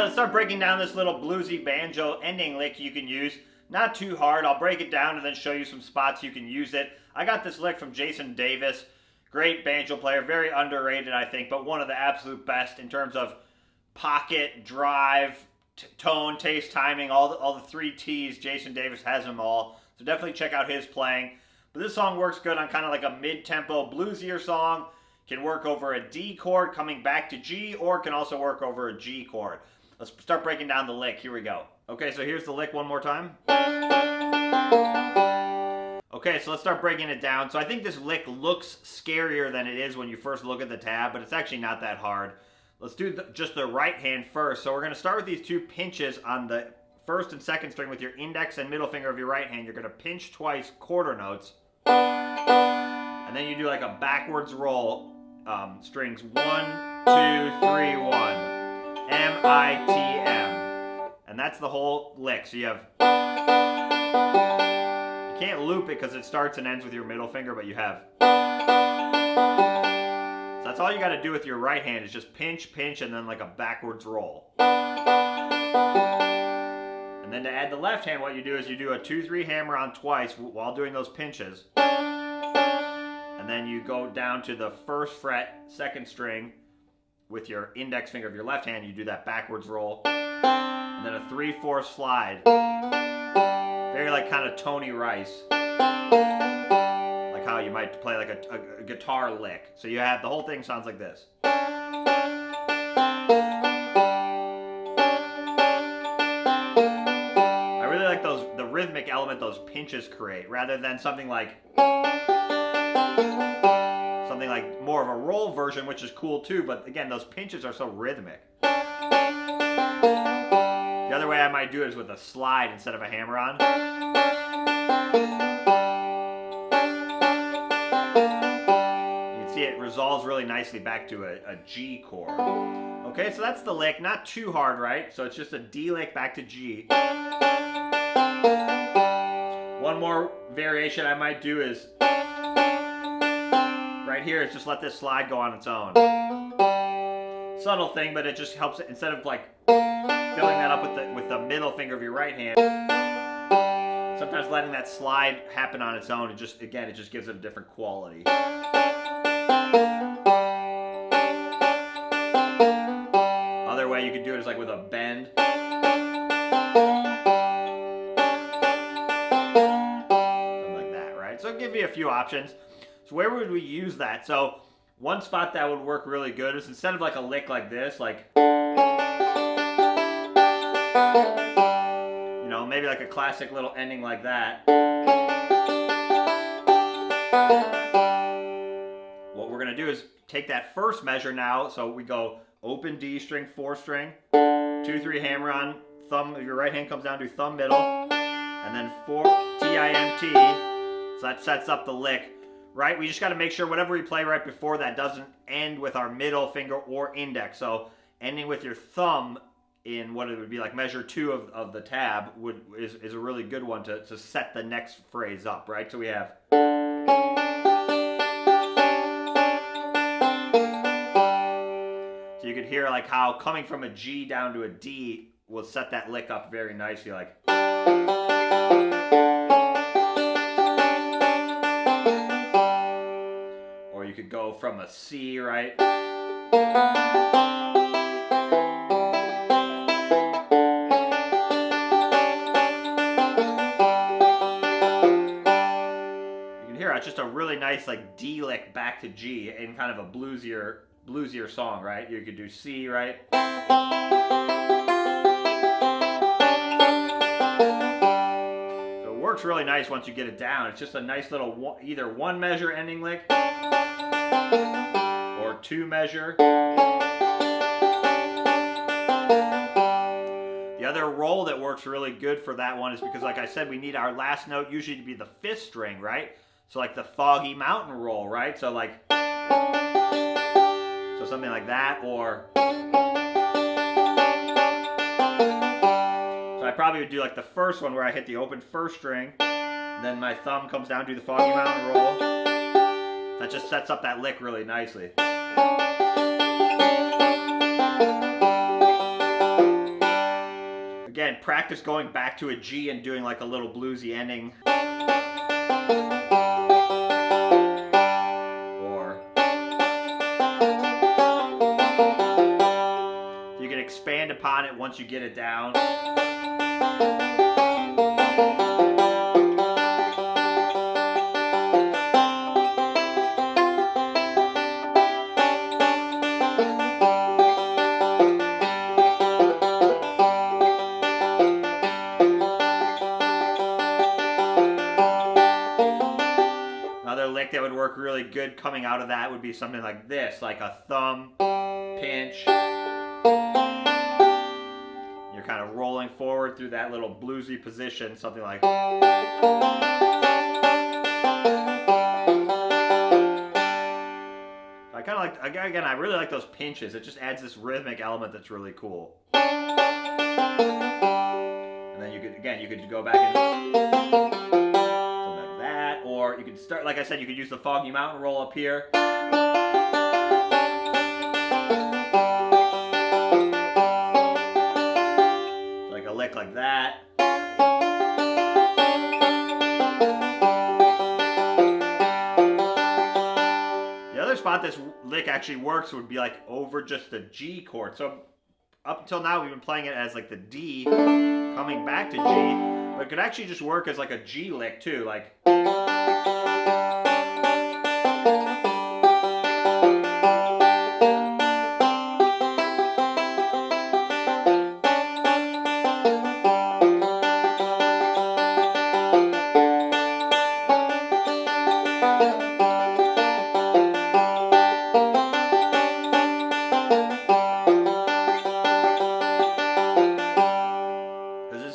Alright, let's start breaking down this little bluesy banjo ending lick you can use. Not too hard. I'll break it down and then show you some spots you can use it. I got this lick from Jason Davis. Great banjo player. Very underrated, I think, but one of the absolute best in terms of pocket, drive, tone, taste, timing, all the three T's. Jason Davis has them all. So definitely check out his playing. But this song works good on kind of like a mid-tempo bluesier song. Can work over a D chord coming back to G, or can also work over a G chord. Let's start breaking down the lick. Here we go. Okay, so here's the lick one more time. Okay, so let's start breaking it down. So I think this lick looks scarier than it is when you first look at the tab, but it's actually not that hard. Let's do just the right hand first. So we're going to start with these two pinches on the first and second string with your index and middle finger of your right hand. You're going to pinch twice quarter notes. And then you do like a backwards roll. Strings 1, 2, 3, 1. M-I-T-M. And that's the whole lick. So you have... You can't loop it because it starts and ends with your middle finger, but you have... So that's all you got to do with your right hand is just pinch, pinch, and then like a backwards roll. And then to add the left hand, what you do is you do a 2-3 hammer on twice while doing those pinches. And then you go down to the first fret, second string, with your index finger of your left hand. You do that backwards roll. And then a 3/4 slide. Very like kind of Tony Rice. Like how you might play like a guitar lick. So you have, the whole thing sounds like this. I really like the rhythmic element those pinches create, rather than something like more of a roll version, which is cool too, but again, those pinches are so rhythmic. The other way I might do it is with a slide instead of a hammer-on. You can see it resolves really nicely back to a G chord. Okay, so that's the lick. Not too hard, right? So it's just a D lick back to G. One more variation I might do is right here is just let this slide go on its own. Subtle thing, but it just helps it, instead of like filling that up with the middle finger of your right hand, sometimes letting that slide happen on its own, it just gives it a different quality. Other way you could do it is like with a bend. Something like that, right? So I'll give you a few options. So where would we use that? So one spot that would work really good is instead of like a lick like this, like, you know, maybe like a classic little ending like that. What we're going to do is take that first measure now. So we go open D string, 4 string, 2-3 hammer on, thumb, your right hand comes down to thumb middle, and then 4 T-I-M-T. So that sets up the lick. Right, we just got to make sure whatever we play right before that doesn't end with our middle finger or index. So ending with your thumb in what it would be like measure 2 of the tab is a really good one to set the next phrase up, right? So we have... So you could hear like how coming from a G down to a D will set that lick up very nicely, like... You could go from a C, right? You can hear it's just a really nice like D lick back to G in kind of a bluesier song, right? You could do C, right? So it works really nice once you get it down. It's just a nice little either one measure ending lick or 2 measure. The other roll that works really good for that one is because, like I said, we need our last note usually to be the 5th string, right? So like the Foggy Mountain roll, right? So like, so something like that, or so I probably would do like the first one where I hit the open 1st string, then my thumb comes down to the Foggy Mountain roll. That just sets up that lick really nicely. again, practice going back to a G and doing like a little bluesy ending. Or you can expand upon it once you get it down. Another lick that would work really good coming out of that would be something like this, like a thumb, pinch. You're kind of rolling forward through that little bluesy position, something like. I kind of like, again, I really like those pinches. It just adds this rhythmic element that's really cool. And then you could go back and something like that, or you could start, like I said, you could use the Foggy Mountain roll up here. Like a lick like that. The other spot this lick actually works would be like over just the G chord. So up until now we've been playing it as like the D coming back to G, but it could actually just work as like a G lick too, like.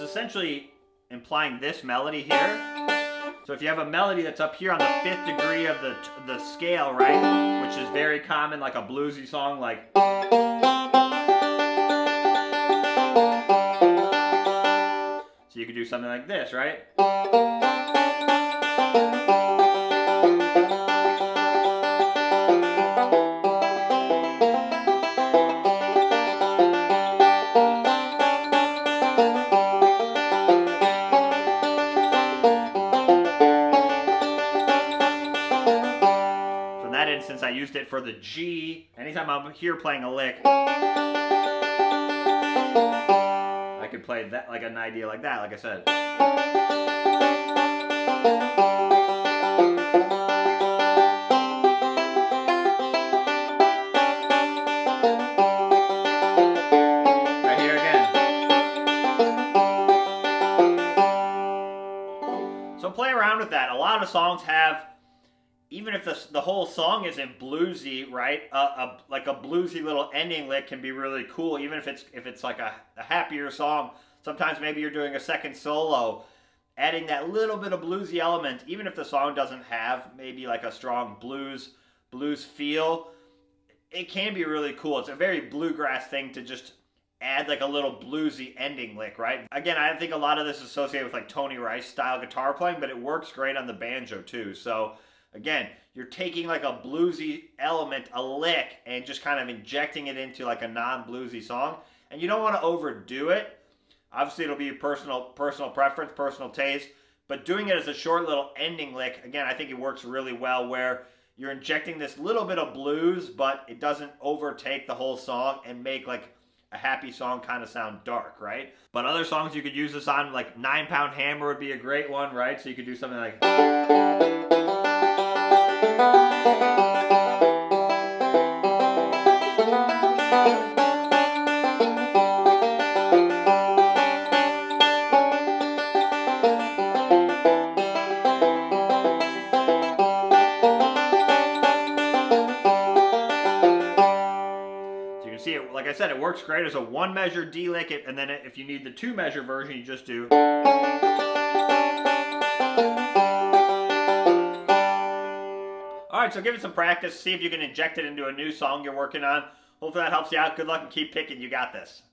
Essentially implying this melody here. So if you have a melody that's up here on the 5th degree of the scale, right, which is very common, like a bluesy song, like. So you could do something like this, right? Since I used it for the G, anytime I'm here playing a lick, I could play that like an idea like that, like I said. Right here again. So play around with that. A lot of songs have, even if the whole song isn't bluesy, right? Like a bluesy little ending lick can be really cool, even if it's like a happier song. Sometimes maybe you're doing a second solo, adding that little bit of bluesy element, even if the song doesn't have maybe like a strong blues feel, it can be really cool. It's a very bluegrass thing to just add like a little bluesy ending lick, right? Again, I think a lot of this is associated with like Tony Rice style guitar playing, but it works great on the banjo too. So again, you're taking like a bluesy element, a lick, and just kind of injecting it into like a non-bluesy song. And you don't want to overdo it. Obviously, it'll be your personal preference, personal taste. But doing it as a short little ending lick, again, I think it works really well where you're injecting this little bit of blues, but it doesn't overtake the whole song and make like a happy song kind of sound dark, right? But other songs you could use this on, like 9 Pound Hammer would be a great one, right? So you could do something like. See it, like I said, it works great as a 1-measure D lick, and then if you need the 2-measure version, you just do. Alright, so give it some practice, see if you can inject it into a new song you're working on. Hopefully that helps you out. Good luck and keep picking. You got this.